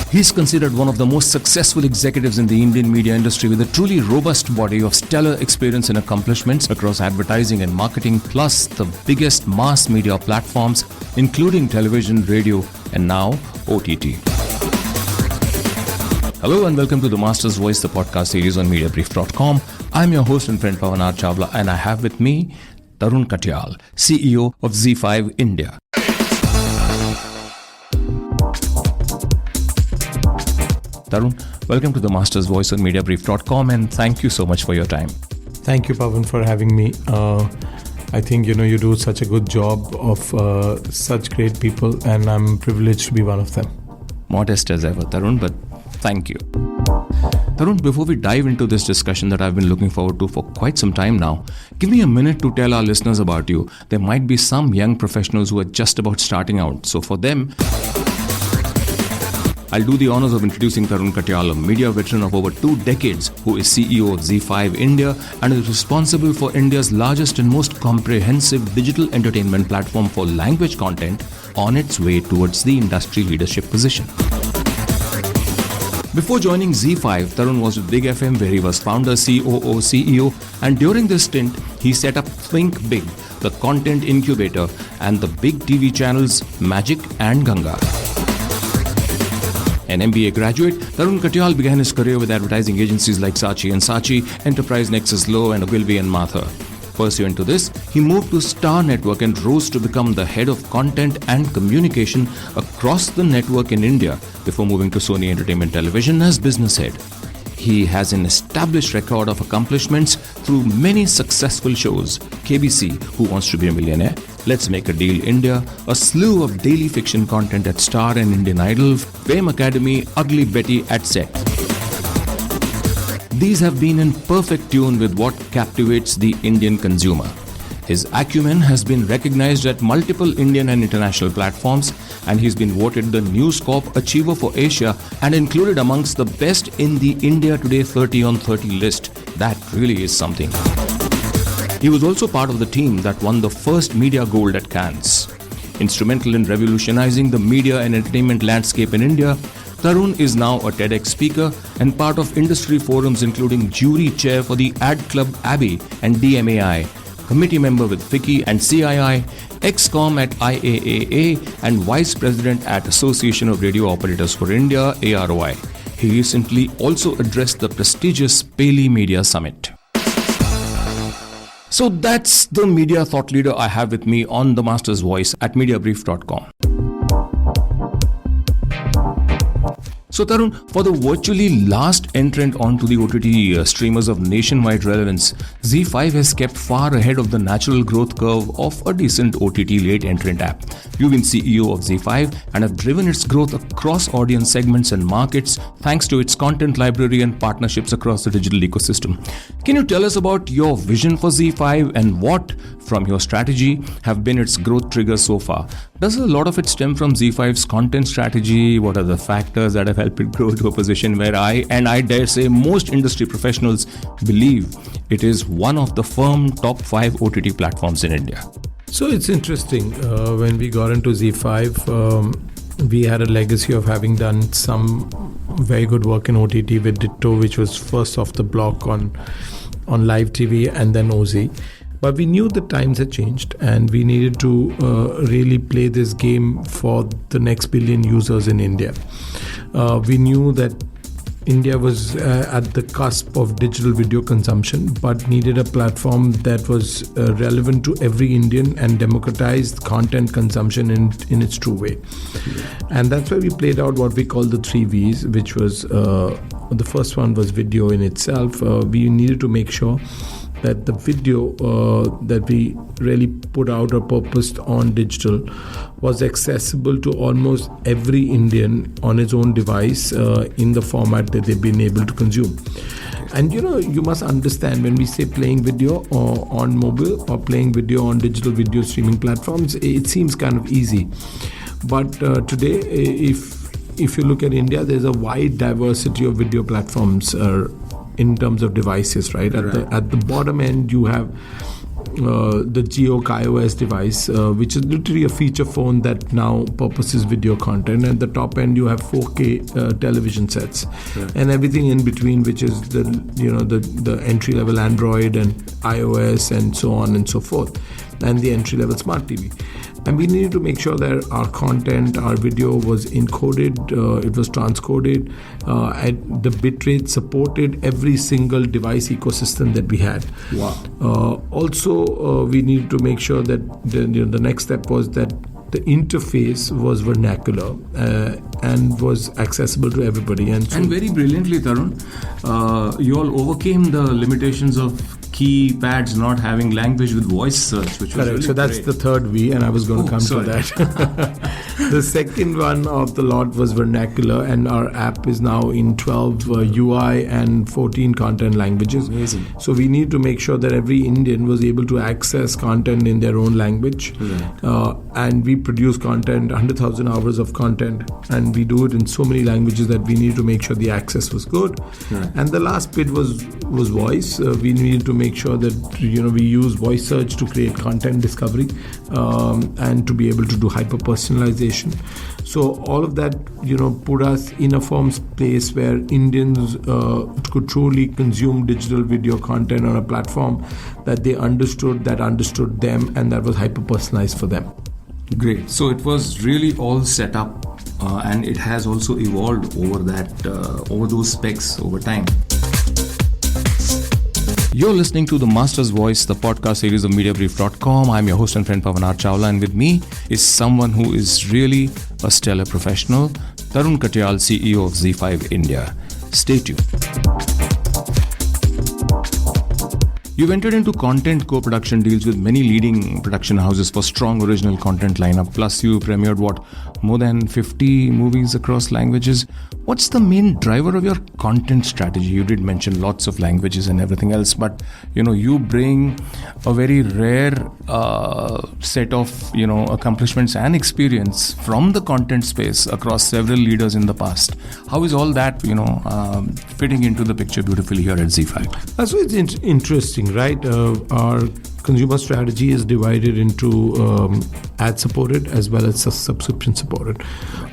He's considered one of the most successful executives in the Indian media industry with a truly robust body of stellar experience and accomplishments across advertising and marketing, plus the biggest mass media platforms, including television, radio, and now OTT. Hello and welcome to the Master's Voice, the podcast series on Mediabrief.com. I'm your host and friend Pavan Chawla, and I have with me Tarun Katial, CEO of ZEE5 India. Tarun, welcome to the Master's Voice on Mediabrief.com, and thank you so much for your time. Thank you, Pavan, for having me. I think you do such a good job of such great people, and I'm privileged to be one of them. Modest as ever, Tarun, but thank you. Tarun, before we dive into this discussion that I've been looking forward to for quite some time now, give me a minute to tell our listeners about you. There might be some young professionals who are just about starting out. So for them, I'll do the honors of introducing Tarun Katial, a media veteran of over 2 decades, who is CEO of ZEE5 India and is responsible for India's largest and most comprehensive digital entertainment platform for language content on its way towards the industry leadership position. Before joining ZEE5, Tarun was with Big FM, where he was founder, COO, CEO, and during this stint, he set up Think Big, the content incubator, and the big TV channels Magic and Ganga. An MBA graduate, Tarun Katial began his career with advertising agencies like Saatchi & Saatchi, Enterprise Nexus Low, and Ogilvy & Mather. Pursuant to this, he moved to Star Network and rose to become the head of content and communication across the network in India before moving to Sony Entertainment Television as business head. He has an established record of accomplishments through many successful shows: KBC, Who Wants to Be a Millionaire, Let's Make a Deal India, a slew of daily fiction content at Star and Indian Idol, Fame Academy, Ugly Betty at Set. These have been in perfect tune with what captivates the Indian consumer. His acumen has been recognized at multiple Indian and international platforms, and he's been voted the News Corp Achiever for Asia and included amongst the best in the India Today 30 on 30 list. That really is something. He was also part of the team that won the first Media Gold at Cannes. Instrumental in revolutionizing the media and entertainment landscape in India, Tarun is now a TEDx speaker and part of industry forums including jury chair for the Ad Club Abbey and DMAI, committee member with FICCI and CII, ex-com at IAAA, and vice president at Association of Radio Operators for India, AROI. He recently also addressed the prestigious Paley Media Summit. So that's the media thought leader I have with me on the Master's Voice at Mediabrief.com. So Tarun, for the virtually last entrant onto the OTT streamers of nationwide relevance, ZEE5 has kept far ahead of the natural growth curve of a decent OTT late entrant app. You've been CEO of ZEE5 and have driven its growth across audience segments and markets thanks to its content library and partnerships across the digital ecosystem. Can you tell us about your vision for ZEE5 and what, from your strategy, have been its growth triggers so far? Does a lot of it stem from ZEE5's content strategy? What are the factors that have helped it grow to a position where I dare say most industry professionals believe it is one of the firm top 5 OTT platforms in India? So it's interesting. When we got into ZEE5, we had a legacy of having done some very good work in OTT with Ditto, which was first off the block on live TV and then OZ. But we knew the times had changed and we needed to really play this game for the next billion users in India. We knew that India was at the cusp of digital video consumption, but needed a platform that was relevant to every Indian and democratized content consumption in its true way. And that's why we played out what we call the 3 Vs, which was the first one was video in itself. We needed to make sure that the video that we really put out or purposed on digital was accessible to almost every Indian on his own device in the format that they've been able to consume. And you must understand, when we say playing video on mobile or playing video on digital video streaming platforms, it seems kind of easy. But today, if you look at India, there's a wide diversity of video platforms in terms of devices, right? At the bottom end, you have the Geo iOS device, which is literally a feature phone that now purposes video content. And at the top end, you have 4K television sets, and everything in between, which is the entry level Android and iOS and so on and so forth, and the entry level smart TV. And we needed to make sure that our content, our video was encoded, it was transcoded, at the bitrate supported every single device ecosystem that we had. Wow. Also, we needed to make sure that the next step was that the interface was vernacular and was accessible to everybody. And very brilliantly, Tarun, you all overcame the limitations of keypads not having language with voice search, which was correct. Really so that's great. The third V, and I was going to come to that. The second one of the lot was vernacular, and our app is now in 12 UI and 14 content languages. Amazing. So we need to make sure that every Indian was able to access content in their own language. Right. And we produce content, 100,000 hours of content, and we do it in so many languages that we need to make sure the access was good. Right. And the last bit was voice. We needed to make sure that we use voice search to create content discovery and to be able to do hyper personalization. So all of that put us in a firm place where Indians could truly consume digital video content on a platform that they understood them, and that was hyper personalized for them. Great. So it was really all set up, and it has also evolved over those specs over time. You're listening to The Master's Voice, the podcast series of Mediabrief.com. I'm your host and friend Pavan Chawla, and with me is someone who is really a stellar professional, Tarun Katial, CEO of ZEE5 India. Stay tuned. You've entered into content co-production deals with many leading production houses for strong original content lineup. Plus, you premiered more than 50 movies across languages. What's the main driver of your content strategy? You did mention lots of languages and everything else, but you bring a very rare set of accomplishments and experience from the content space across several leaders in the past. How is all that fitting into the picture beautifully here at ZEE5? So it's interesting, right? Our consumer strategy is divided into ad-supported as well as subscription-supported.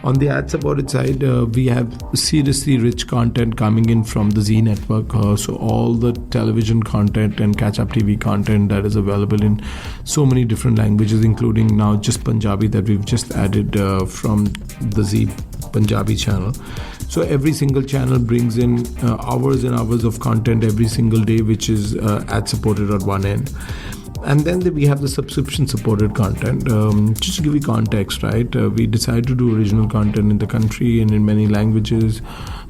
On the ad-supported side, we have seriously rich content coming in from the Zee network. So all the television content and catch-up TV content that is available in so many different languages, including now just Punjabi that we've just added from the Zee Punjabi channel. So every single channel brings in hours and hours of content every single day, which is ad-supported at one end. And then we have the subscription-supported content. Just to give you context, right? We decided to do original content in the country and in many languages,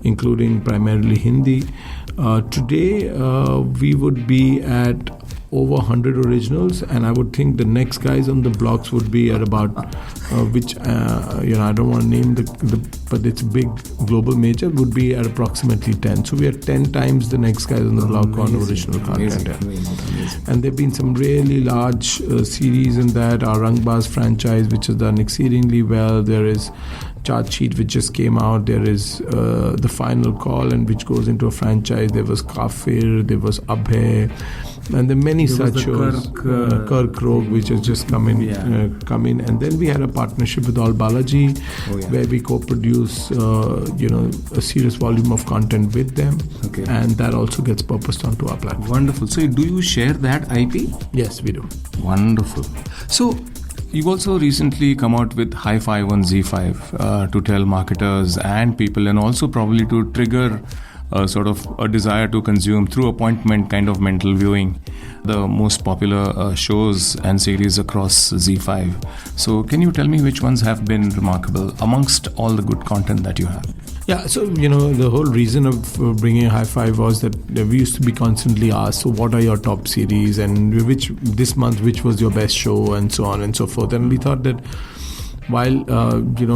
including primarily Hindi. Today, we would be at over 100 originals, and I would think the next guys on the blocks would be at about I don't want to name but it's a big global major, would be at approximately 10. So we are 10 times the next guys on the block on original content. Amazing. And there have been some really large series in that. Our Rangbaz franchise, which has done exceedingly well. There is Chart Sheet, which just came out. There is The Final Call, and which goes into a franchise. There was Kafir, there was Abhay, and there are many such shows. Kirk Rogue, which has just come in. And then we had a partnership with All Balaji, where we co-produce a serious volume of content with them, and that also gets purposed onto our platform. Wonderful. So do you share that IP? Yes, we do. Wonderful. So you've also recently come out with High Five on ZEE5 to tell marketers and people, and also probably to trigger sort of a desire to consume through appointment kind of mental viewing the most popular shows and series across ZEE5. So can you tell me which ones have been remarkable amongst all the good content that you have? Yeah, so the whole reason of bringing High Five was that we used to be constantly asked, so what are your top series, and which was your best show, and so on and so forth. And we thought that while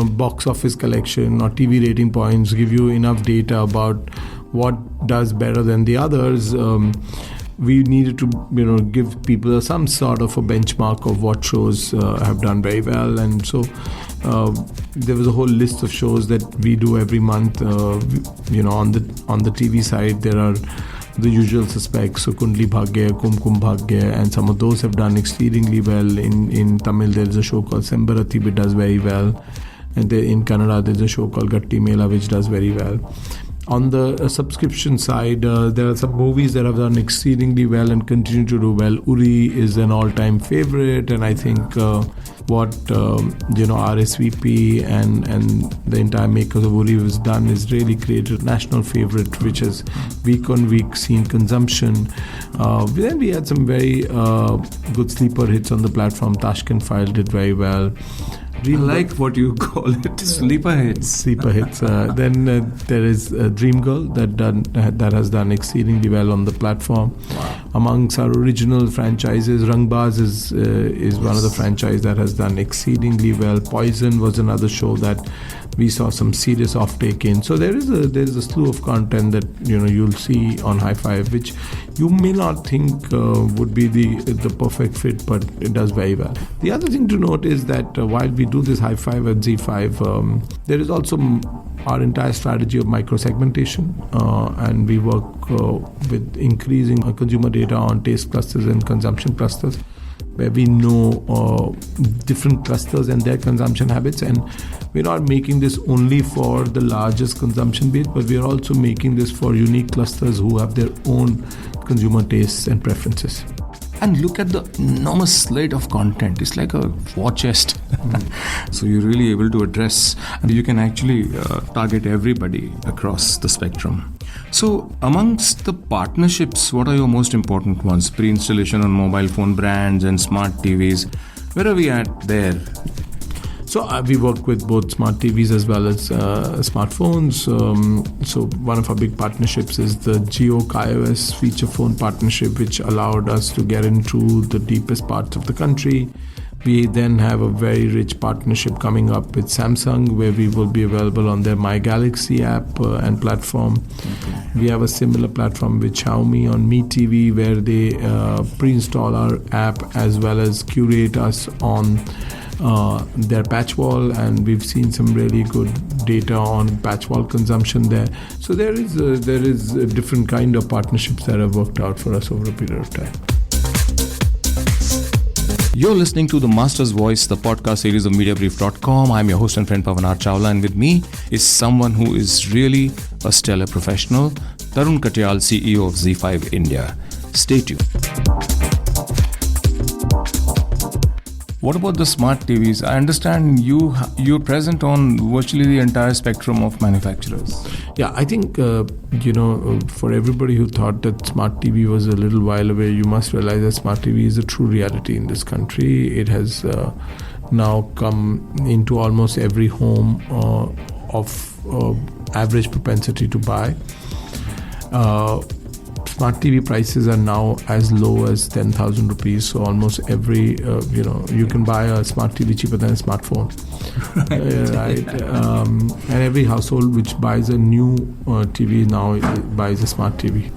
box office collection or TV rating points give you enough data about what does better than the others, we needed to give people some sort of a benchmark of what shows have done very well. And so there was a whole list of shows that we do every month. On the TV side, there are the usual suspects, so Kundli Bhagya, Kumkum Bhagya, and some of those have done exceedingly well. In Tamil, there is a show called Sembarati which does very well. And in Kannada, there's a show called Gatti Mela which does very well. On the subscription side, there are some movies that have done exceedingly well and continue to do well. Uri is an all-time favorite, and I think what RSVP and the entire makers of Uri has done is really created a national favorite, which has week on week seen consumption. Then we had some very good sleeper hits on the platform. Tashkent File did very well. I like what you call it, sleeper hits. Sleeper hits. Then there is Dream Girl that has done exceedingly well on the platform. Wow. Amongst our original franchises, Rangbaz is one of the franchises that has done exceedingly well. Poison was another show that we saw some serious offtake in. So there is a slew of content that you'll see on Hi5, which you may not think would be the perfect fit, but it does very well. The other thing to note is that while we do this Hi5 at ZEE5, there is also our entire strategy of micro-segmentation, and we work with increasing consumer data on taste clusters and consumption clusters, where we know different clusters and their consumption habits. And we're not making this only for the largest consumption base, but we are also making this for unique clusters who have their own consumer tastes and preferences. And look at the enormous slate of content. It's like a war chest. So you're really able to address, and you can actually target everybody across the spectrum. So amongst the partnerships, what are your most important ones? Pre-installation on mobile phone brands and smart TVs. Where are we at there? So we work with both smart TVs as well as smartphones. So one of our big partnerships is the Jio iOS feature phone partnership, which allowed us to get into the deepest parts of the country. We then have a very rich partnership coming up with Samsung, where we will be available on their My Galaxy app and platform. Okay. We have a similar platform with Xiaomi on Mi TV, where they pre-install our app as well as curate us on their patch wall, and we've seen some really good data on patch wall consumption there. So there is a different kind of partnerships that have worked out for us over a period of time. You're listening to The Master's Voice, the podcast series of Mediabrief.com. I'm your host and friend Pavan Chawla, and with me is someone who is really a stellar professional, Tarun Katial, CEO of ZEE5 India. Stay tuned. What about the smart TVs? I understand you're present on virtually the entire spectrum of manufacturers. Yeah, I think, for everybody who thought that smart TV was a little while away, you must realize that smart TV is a true reality in this country. It has now come into almost every home of average propensity to buy. Smart TV prices are now as low as 10,000 rupees. So almost every, you can buy a smart TV cheaper than a smartphone. Right. And every household which buys a new TV now buys a smart TV.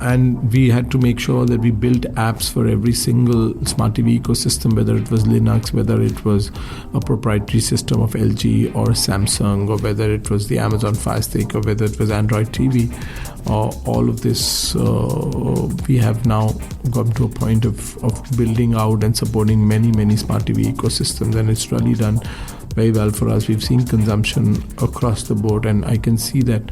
And we had to make sure that we built apps for every single smart TV ecosystem, whether it was Linux, whether it was a proprietary system of LG or Samsung, or whether it was the Amazon Fire Stick, or whether it was Android TV. All of this we have now gotten to a point of building out and supporting many smart TV ecosystems, and it's really done very well for us. We've seen consumption across the board, and I can see that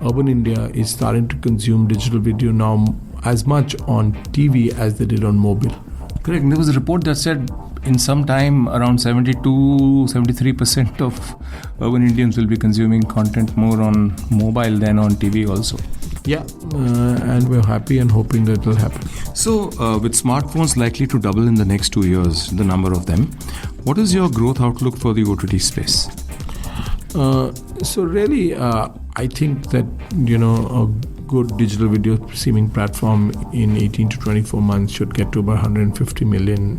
urban India is starting to consume digital video now as much on TV as they did on mobile. Correct. There was a report that said in some time around 72-73% of urban Indians will be consuming content more on mobile than on TV also. Yeah, and we're happy and hoping that will happen. So, with smartphones likely to double in the next 2 years, the number of them, what is your growth outlook for the OTT space? So really, I think that, a good digital video streaming platform in 18 to 24 months should get to about 150 million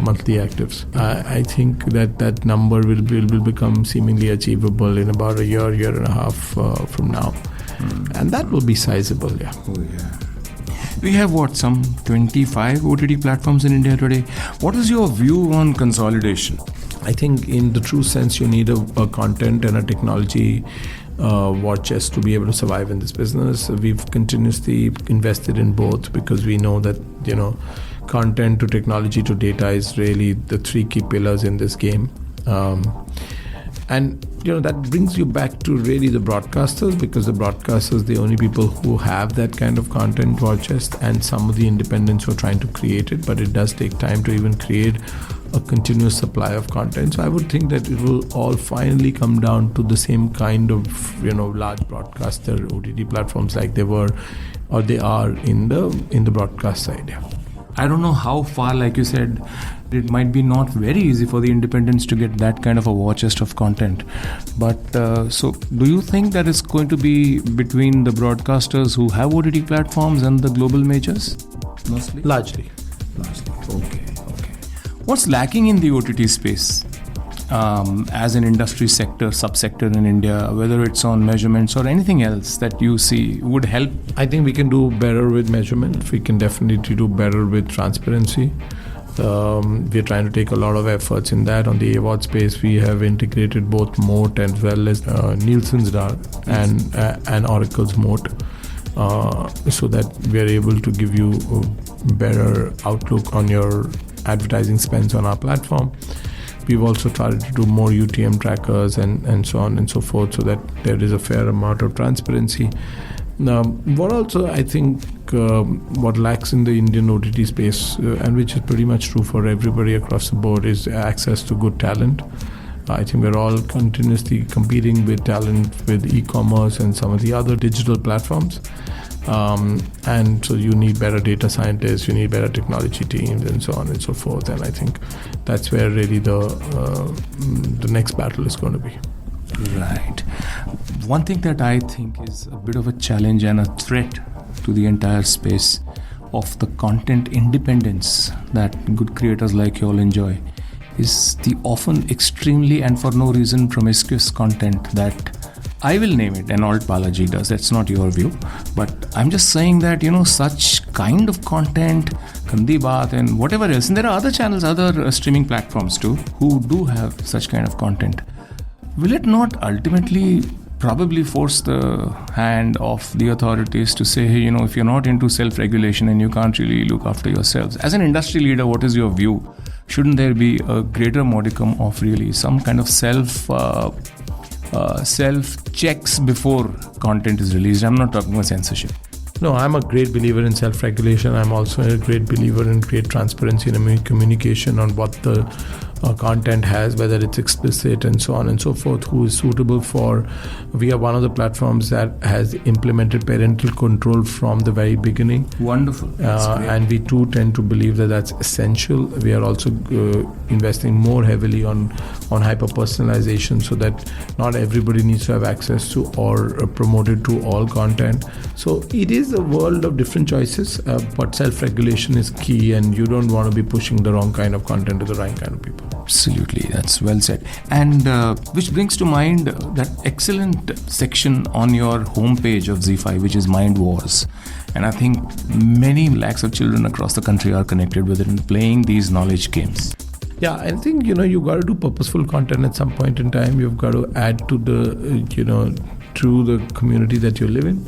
monthly actives. I think that number will become seemingly achievable in about a year and a half from now. And that will be sizable, yeah. Oh, yeah. We have some 25 OTT platforms in India today. What is your view on consolidation? I think in the true sense, you need a content and a technology war chest to be able to survive in this business. We've continuously invested in both because we know that, content to technology to data is really the three key pillars in this game. And that brings you back to really the broadcasters, because the broadcasters, the only people who have that kind of content war chest, and some of the independents who are trying to create it, but it does take time to even create a continuous supply of content. So I would think that it will all finally come down to the same kind of large broadcaster OTT platforms like they were or they are in the broadcast side. I don't know how far, like you said, it might be not very easy for the independents to get that kind of a war chest of content. But so do you think that it's going to be between the broadcasters who have OTT platforms and the global majors? Mostly? Largely. Okay. What's lacking in the OTT space as an industry subsector in India, whether it's on measurements or anything else that you see would help? I think we can do better with measurement. We can definitely do better with transparency. We're trying to take a lot of efforts in that. On the award space, we have integrated both Moat as well as Nielsen's DAR and Oracle's Moat, so that we're able to give you a better outlook on your advertising spends on our platform. We've also tried to do more UTM trackers and so on and so forth, so that there is a fair amount of transparency. Now, what also I think what lacks in the Indian OTT space, and which is pretty much true for everybody across the board, is access to good talent. I think we're all continuously competing with talent with e-commerce and some of the other digital platforms. And so you need better data scientists, you need better technology teams, and so on and so forth. And I think that's where really the next battle is going to be. Right. One thing that I think is a bit of a challenge and a threat to the entire space of the content independence that good creators like you all enjoy is the often extremely and for no reason promiscuous content that I will name it, and Alt Balaji does. That's not your view. But I'm just saying that, such kind of content, Gandhi Baat and whatever else, and there are other channels, other streaming platforms too, who do have such kind of content. Will it not ultimately probably force the hand of the authorities to say, hey, if you're not into self-regulation and you can't really look after yourselves? As an industry leader, what is your view? Shouldn't there be a greater modicum of really some kind of self-checks before content is released? I'm not talking about censorship. No, I'm a great believer in self-regulation. I'm also a great believer in great transparency and communication on what the content has, whether it's explicit and so on and so forth, who is suitable for. We are one of the platforms that has implemented parental control from the very beginning. Wonderful. And we too tend to believe that that's essential. We are also investing more heavily on hyper-personalization, so that not everybody needs to have access to or promoted to all content. So it is a world of different choices, but self-regulation is key, and you don't want to be pushing the wrong kind of content to the right kind of people. Absolutely, that's well said. And which brings to mind that excellent section on your homepage of ZEE5, which is Mind Wars. And I think many lakhs of children across the country are connected with it and playing these knowledge games. Yeah, I think, you've got to do purposeful content at some point in time. You've got to add to the, to the community that you live in.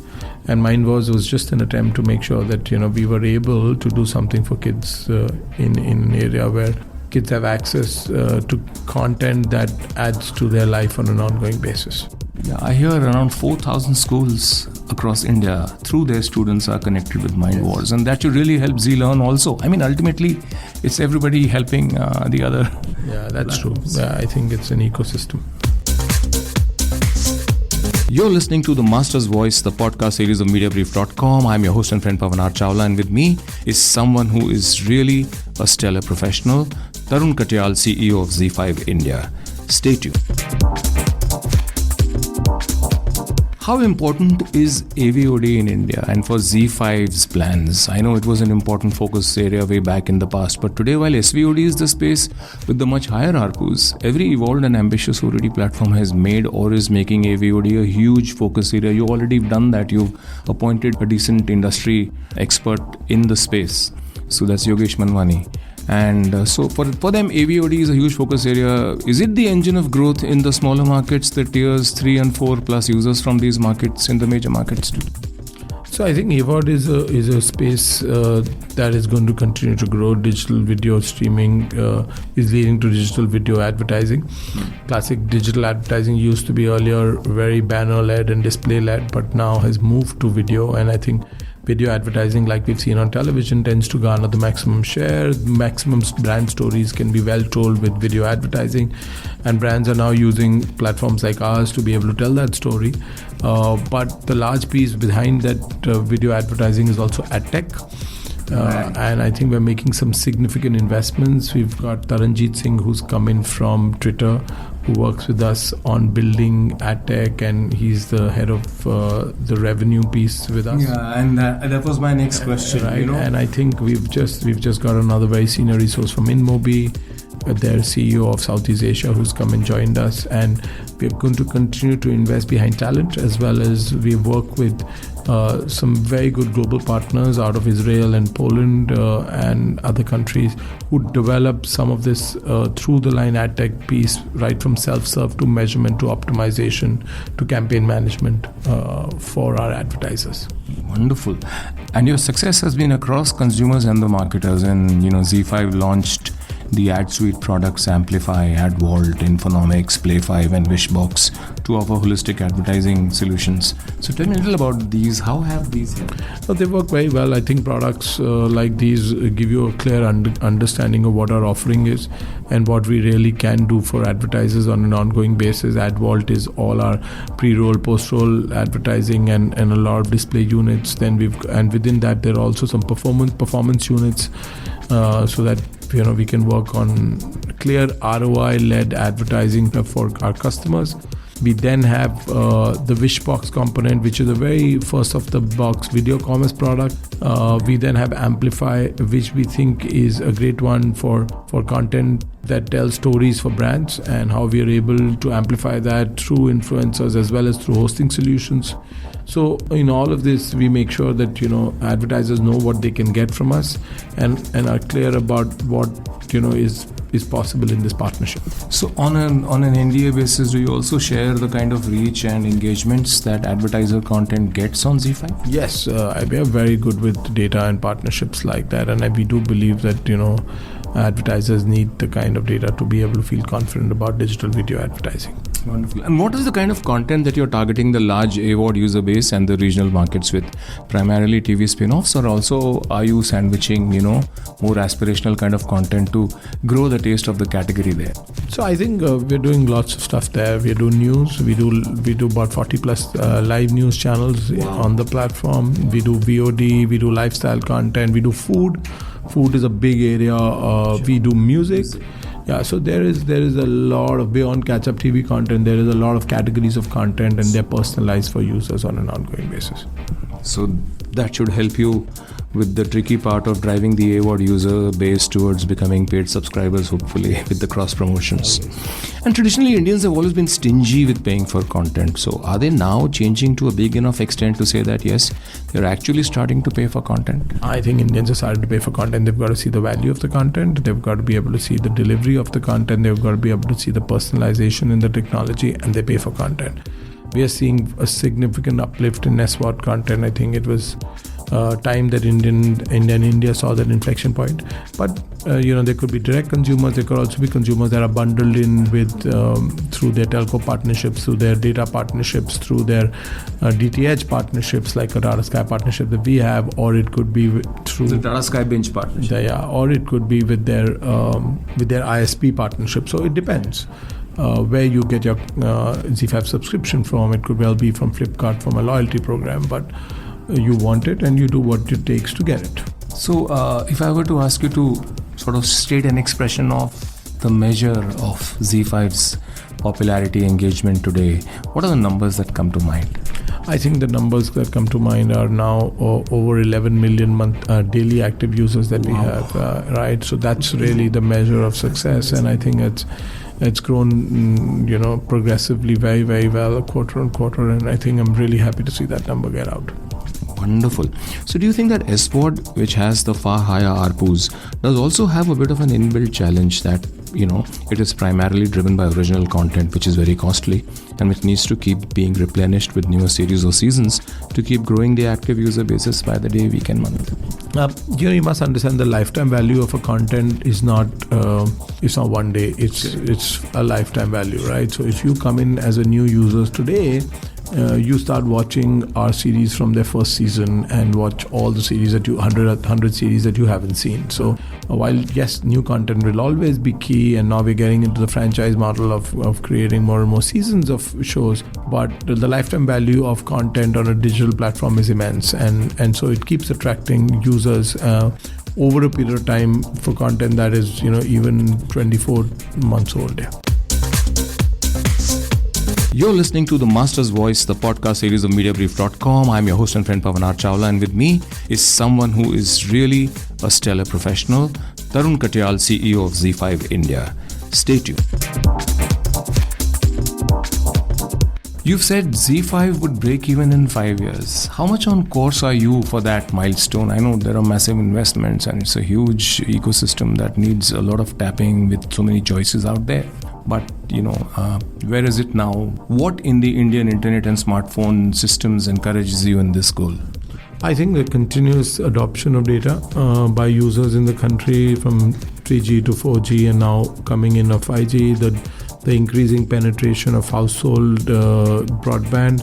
And Mind Wars was just an attempt to make sure that, we were able to do something for kids in an area where kids have access to content that adds to their life on an ongoing basis. Yeah, I hear around 4,000 schools across India, through their students, are connected with Mind Wars, and that should really help Zee learn also. I mean, ultimately, it's everybody helping the other. Yeah, that's true. Yeah, I think it's an ecosystem. You're listening to The Master's Voice, the podcast series of Mediabrief.com. I'm your host and friend Pavan Chawla, and with me is someone who is really a stellar professional, Tarun Katial, CEO of ZEE5 India. Stay tuned. How important is AVOD in India and for ZEE5's plans? I know it was an important focus area way back in the past, but today, while SVOD is the space with the much higher ARPUs, every evolved and ambitious OTT platform has made or is making AVOD a huge focus area. You've already done that. You've appointed a decent industry expert in the space. So that's Yogesh Manwani. And so for them, AVOD is a huge focus area. Is it the engine of growth in the smaller markets, the tiers 3 and 4 plus users from these markets in the major markets too? So I think AVOD is a space that is going to continue to grow. Digital video streaming is leading to digital video advertising. Classic digital advertising used to be earlier very banner-led and display-led, but now has moved to video. And I think video advertising, like we've seen on television, tends to garner the maximum share. Maximum brand stories can be well told with video advertising, and brands are now using platforms like ours to be able to tell that story. But the large piece behind that video advertising is also ad tech. And I think we're making some significant investments. We've got Tarun Singh, who's come in from Twitter, who works with us on building ad tech, and he's the head of the revenue piece with us. Yeah, and that was my next question. Right, and I think we've just got another very senior resource from InMobi, their CEO of Southeast Asia, who's come and joined us, and we're going to continue to invest behind talent, as well as we work with some very good global partners out of Israel and Poland and other countries who develop some of this through the line ad tech piece, right from self-serve to measurement to optimization to campaign management for our advertisers. Wonderful. And your success has been across consumers and the marketers, and ZEE5 launched the ad suite products Amplify, AdVault, Infonomics, Play5 and Wishbox to offer holistic advertising solutions. So tell me a little about these. How have these helped? Well, they work very well. I think products like these give you a clear understanding of what our offering is and what we really can do for advertisers on an ongoing basis. AdVault is all our pre-roll, post-roll advertising and a lot of display units. And within that there are also some performance units so that we can work on clear ROI-led advertising for our customers. We then have the Wishbox component, which is a very first of the box video commerce product. We then have Amplify, which we think is a great one for content that tells stories for brands, and how we are able to amplify that through influencers as well as through hosting solutions. So in all of this, we make sure that advertisers know what they can get from us and are clear about what is possible in this partnership. So on an NDA basis, do you also share the kind of reach and engagements that advertiser content gets on ZEE5? Yes, we are very good with data and partnerships like that, and we do believe that advertisers need the kind of data to be able to feel confident about digital video advertising. Wonderful. And what is the kind of content that you're targeting the large AVOD user base and the regional markets with? Primarily TV spin-offs, or also are you sandwiching, more aspirational kind of content to grow the taste of the category there? So I think we're doing lots of stuff there. We do news. We do about 40 plus live news channels on the platform. We do VOD. We do lifestyle content. We do food. Food is a big area. We do music. Yeah, so there is a lot of beyond catch-up TV content. There is a lot of categories of content, and they're personalized for users on an ongoing basis. So that should help you with the tricky part of driving the AVOD user base towards becoming paid subscribers, hopefully, with the cross promotions. And traditionally, Indians have always been stingy with paying for content. So are they now changing to a big enough extent to say that, yes, they're actually starting to pay for content? I think Indians are starting to pay for content. They've got to see the value of the content. They've got to be able to see the delivery of the content. They've got to be able to see the personalization in the technology, and they pay for content. We are seeing a significant uplift in SWOT content. I think it was time that India saw that inflection point. But there could be direct consumers. There could also be consumers that are bundled in with through their telco partnerships, through their data partnerships, through their DTH partnerships, like a Tata Sky partnership that we have, or it could be through the Tata Sky Binge partnership. Yeah, or it could be with their ISP partnership. So it depends. Where you get your ZEE5 subscription from. It could well be from Flipkart, from a loyalty program, but you want it and you do what it takes to get it. So if I were to ask you to sort of state an expression of the measure of ZEE5's popularity, engagement today, what are the numbers that come to mind? I think the numbers that come to mind are now over 11 million daily active users that we have, right? So that's really the measure of success, and I think it's grown, progressively very, very well quarter on quarter, and I think I'm really happy to see that number get out. Wonderful. So do you think that SVOD, which has the far higher ARPUs, does also have a bit of an inbuilt challenge that, it is primarily driven by original content, which is very costly and which needs to keep being replenished with newer series or seasons to keep growing the active user basis by the day, week and month? You must understand the lifetime value of a content is not one day. It's a lifetime value, right? So if you come in as a new user today, you start watching our series from their first season and watch all the series that 100 series that you haven't seen. So while yes, new content will always be key, and now we're getting into the franchise model of creating more and more seasons of shows, but the lifetime value of content on a digital platform is immense, and so it keeps attracting users over a period of time for content that is even 24 months old. Yeah. You're listening to The Master's Voice, the podcast series of Mediabrief.com. I'm your host and friend Pavan Chawla, and with me is someone who is really a stellar professional, Tarun Katial, CEO of ZEE5 India. Stay tuned. You've said ZEE5 would break even in 5 years. How much on course are you for that milestone? I know there are massive investments and it's a huge ecosystem that needs a lot of tapping with so many choices out there. But, where is it now? What in the Indian internet and smartphone systems encourages you in this goal? I think the continuous adoption of data by users in the country from 3G to 4G and now coming in of 5G, the increasing penetration of household broadband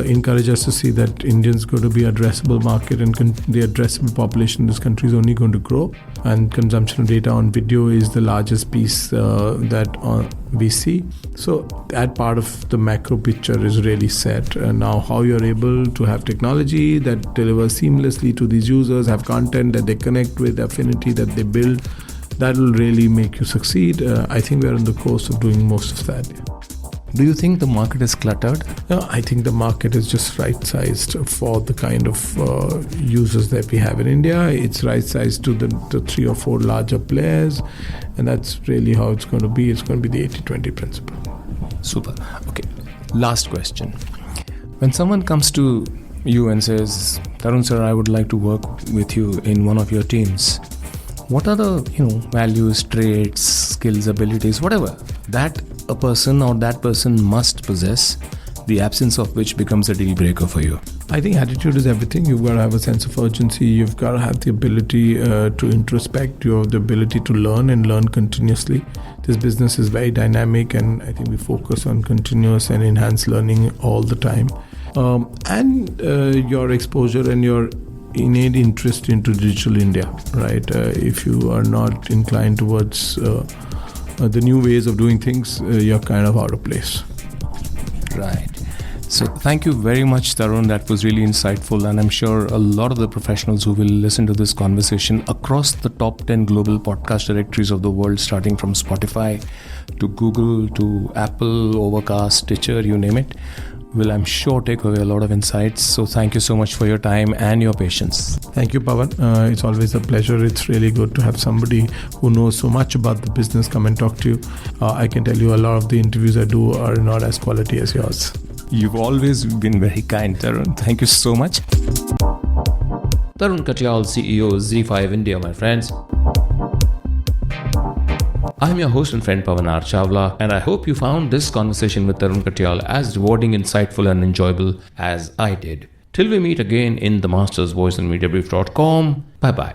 encourage us to see that Indians going to be addressable market, and the addressable population in this country is only going to grow, and consumption of data on video is the largest piece that we see. So that part of the macro picture is really set. Now how you're able to have technology that delivers seamlessly to these users, have content that they connect with, affinity that they build, that will really make you succeed. I think we're on the course of doing most of that. Yeah. Do you think the market is cluttered? No, I think the market is just right-sized for the kind of users that we have in India. It's right-sized to the 3 or 4 larger players, and that's really how it's going to be. It's going to be the 80-20 principle. Super. Okay. Last question. When someone comes to you and says, Tarun sir, I would like to work with you in one of your teams, what are the values, traits, skills, abilities, whatever that a person or that person must possess, the absence of which becomes a deal breaker for you? I think attitude is everything. You've got to have a sense of urgency. You've got to have the ability to introspect. You have the ability to learn and learn continuously. This business is very dynamic, and I think we focus on continuous and enhanced learning all the time. And your exposure and your innate interest into digital India, right? If you are not inclined towards the new ways of doing things, you're kind of out of place. Right. So thank you very much, Tarun. That was really insightful, and I'm sure a lot of the professionals who will listen to this conversation across the top 10 global podcast directories of the world, starting from Spotify to Google to Apple, Overcast, Stitcher, you name it, will, I'm sure, take away a lot of insights. So thank you so much for your time and your patience. Thank you, Pavan. It's always a pleasure. It's really good to have somebody who knows so much about the business come and talk to you. I can tell you a lot of the interviews I do are not as quality as yours. You've always been very kind, Tarun. Thank you so much. Tarun Katial, CEO, ZEE5 India, my friends. I'm your host and friend Pavan Chawla, and I hope you found this conversation with Tarun Katial as rewarding, insightful and enjoyable as I did. Till we meet again in The Master's Voice on Mediabrief.com. Bye-bye.